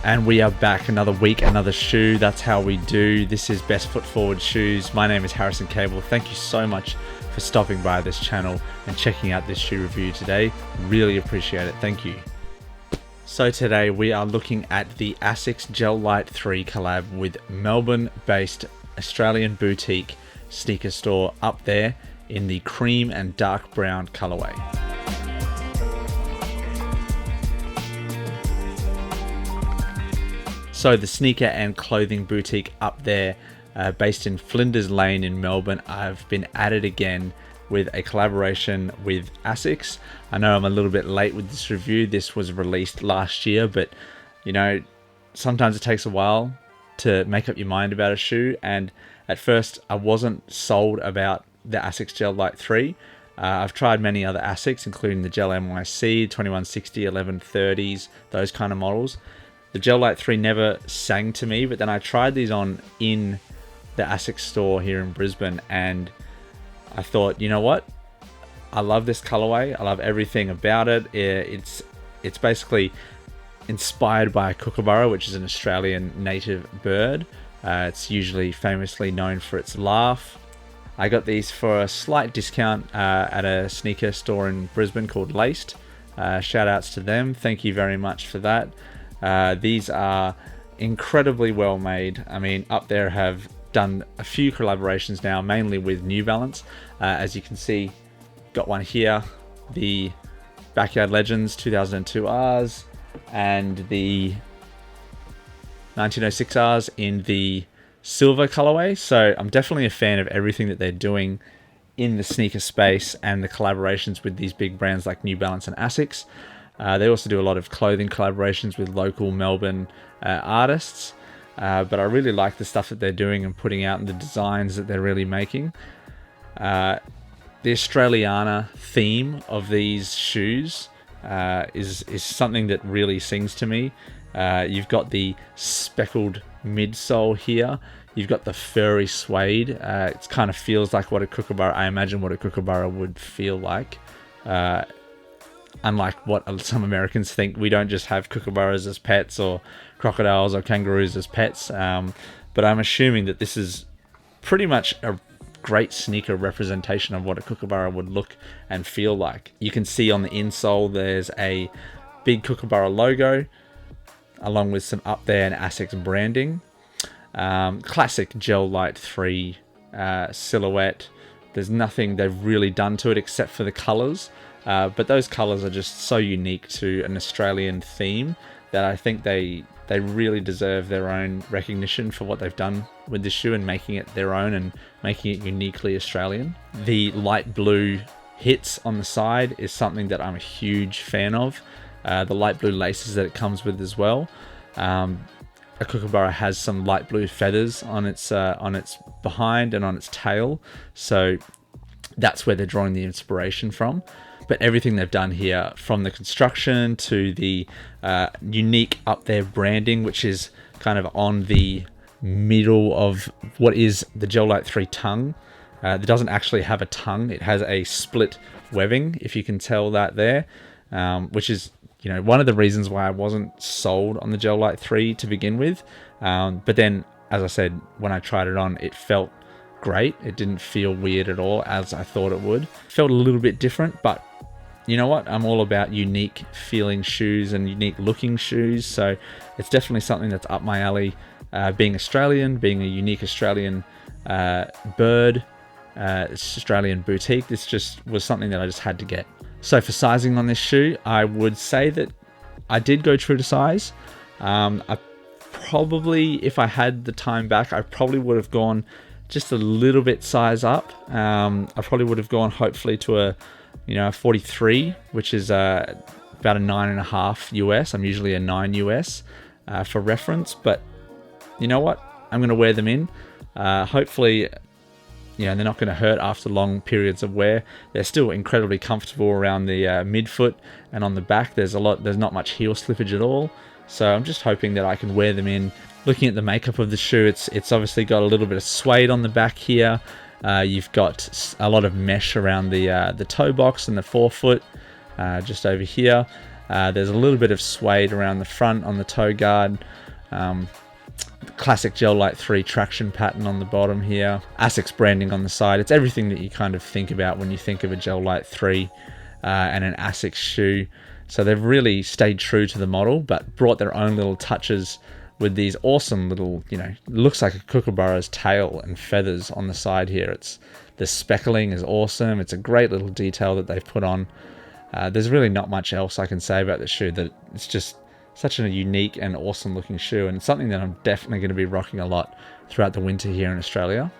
And we are back, another week, another shoe. That's how we do. This is Best Foot Forward Shoes. My name is Harrison Cable. Thank you so much for stopping by this channel and checking out this shoe review today. Really appreciate it. Thank you. So today we are looking at the Asics Gel Lyte III collab with Melbourne-based Australian boutique sneaker store Up There in the cream and dark brown colorway. So the sneaker and clothing boutique Up There, based in Flinders Lane in Melbourne, I've been at it again with a collaboration with Asics. I know I'm a little bit late with this review. This was released last year, but you know, sometimes it takes a while to make up your mind about a shoe. And at first I wasn't sold about the Asics Gel Lyte III. I've tried many other Asics, including the Gel NYC, 2160, 1130s, those kind of models. The Gel Lyte III never sang to me, but then I tried these on in the Asics store here in Brisbane, and I thought, you know what? I love this colorway. I love everything about it. It's basically inspired by a Kookaburra, which is an Australian native bird. It's usually famously known for its laugh. I got these for a slight discount at a sneaker store in Brisbane called Laced. Shout outs to them. Thank you very much for that. These are incredibly well made. I mean, Up There have done a few collaborations now, mainly with New Balance. As you can see, got one here, the Backyard Legends 2002 Rs and the 1906 Rs in the silver colorway. So I'm definitely a fan of everything that they're doing in the sneaker space and the collaborations with these big brands like New Balance and Asics. They also do a lot of clothing collaborations with local Melbourne artists, but I really like the stuff that they're doing and putting out and the designs that they're really making. The Australiana theme of these shoes is something that really sings to me. You've got the speckled midsole here. You've got the furry suede. It kind of feels like what a Kookaburra, I imagine what a Kookaburra would feel like. Unlike what some Americans think, we don't just have kookaburras as pets or crocodiles or kangaroos as pets. But I'm assuming that this is pretty much a great sneaker representation of what a kookaburra would look and feel like. You can see on the insole there's a big Kookaburra logo along with some Up There and Asics branding. Classic Gel Lyte III silhouette. There's nothing they've really done to it except for the colors. But those colors are just so unique to an Australian theme that I think they really deserve their own recognition for what they've done with this shoe and making it their own and making it uniquely Australian. The light blue hits on the side is something that I'm a huge fan of. The light blue laces that it comes with as well. A Kookaburra has some light blue feathers on its behind and on its tail, so that's where they're drawing the inspiration from. But everything they've done here, from the construction to the unique Up There branding, which is kind of on the middle of what is the Gel Lyte III tongue. It doesn't actually have a tongue. It has a split webbing, if you can tell that there, which is, you know, one of the reasons why I wasn't sold on the Gel Lyte III to begin with. But then, as I said, when I tried it on, it felt great. It didn't feel weird at all, as I thought it would. It felt a little bit different, but you know what? I'm all about unique feeling shoes and unique looking shoes, so it's definitely something that's up my alley. Being Australian, being a unique Australian bird, Australian boutique, this just was something that I just had to get. So for sizing on this shoe, I would say that I did go true to size. I probably, if I had the time back, I probably would have gone just a little bit size up. I probably would have gone hopefully to a 43, which is about a 9.5 US. I'm usually a 9 US for reference, but you know what? I'm going to wear them in. Hopefully, they're not going to hurt after long periods of wear. They're still incredibly comfortable around the midfoot and on the back. There's not much heel slippage at all. So I'm just hoping that I can wear them in Looking at the makeup of the shoe, it's obviously got a little bit of suede on the back here. You've got a lot of mesh around the toe box and the forefoot, just over here. There's a little bit of suede around the front on the toe guard. Classic Gel Lyte III traction pattern on the bottom here. Asics branding on the side. It's everything that you kind of think about when you think of a Gel Lyte III and an Asics shoe. So they've really stayed true to the model, but brought their own little touches with these awesome little, looks like a kookaburra's tail and feathers on the side here. The speckling is awesome. It's a great little detail that they've put on. There's really not much else I can say about the shoe. That it's just such a unique and awesome looking shoe, and something that I'm definitely going to be rocking a lot throughout the winter here in Australia.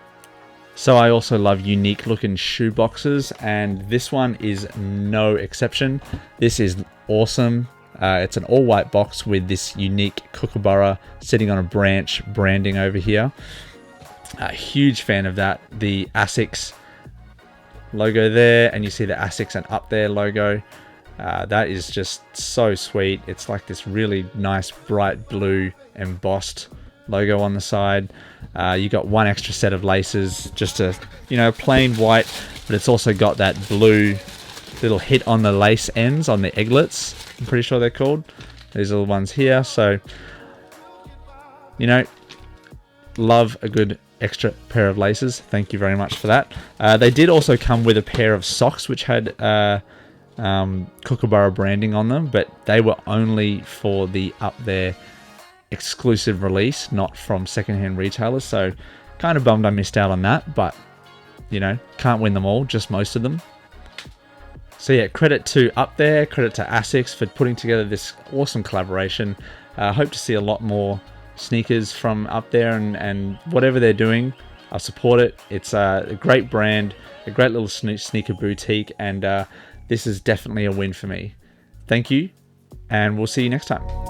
So I also love unique looking shoe boxes, and this one is no exception. This is awesome. It's an all white box with this unique kookaburra sitting on a branch branding over here. A huge fan of that. The Asics logo there, and you see the Asics and Up There logo. That is just so sweet. It's like this really nice bright blue embossed logo on the side. You got one extra set of laces, just a plain white, but it's also got that blue little hit on the lace ends on the eglets. I'm pretty sure they're called. These are the ones here. So love a good extra pair of laces. Thank you very much for that. They did also come with a pair of socks which had Kookaburra branding on them, but they were only for the Up There exclusive release, not from secondhand retailers. So kind of bummed I missed out on that, but can't win them all, just most of them. So yeah, credit to Up There, credit to Asics for putting together this awesome collaboration. Hope to see a lot more sneakers from Up There, and whatever they're doing, I support it. It's a great brand, a great little sneaker boutique, and this is definitely a win for me. Thank you, and we'll see you next time.